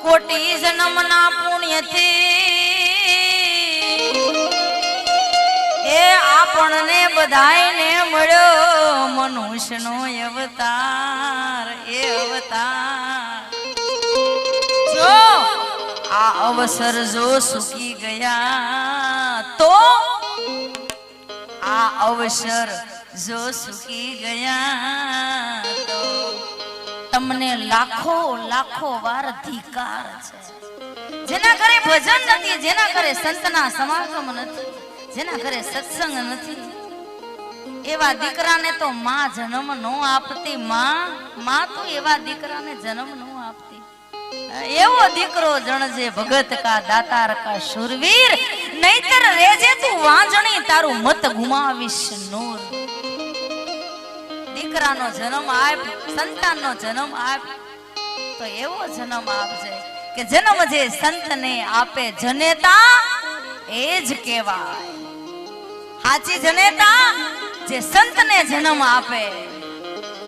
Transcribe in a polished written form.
કોટી જન્મના પુણ્યથી એ આપણને બધાયને મળ્યો મનુષ્યનો અવતાર. એ અવતાર જો આ અવસર જો સુકી ગયા તો આ અવસર જો સુકી ગયા તો તમને લાખો લાખો વાર ધિકાર છે. જેના ઘરે ભજન નથી, જેના ઘરે સંતના સમાગમ નથી, જેના ઘરે સત્સંગ નથી, એવા દીકરાને તો માં જન્મ નો આપતી. માં તો એવા દીકરાને જન્મ નો આપતી. એવો દીકરો જણજે ભગત કા દાતાર કા શૂરવીર, નહીતર રેજે તું વાંજણી તારું મત ગુમાવીશ નૂર. દીકરાનો જન્મ આપ, સંતાનનો જન્મ આપ, તો એવો જન્મ આપજે કે જન્મ જે સંતને આપે જનેતા એ જ કહેવાય. સાચી જનેતા જે સંતને જન્મ આપે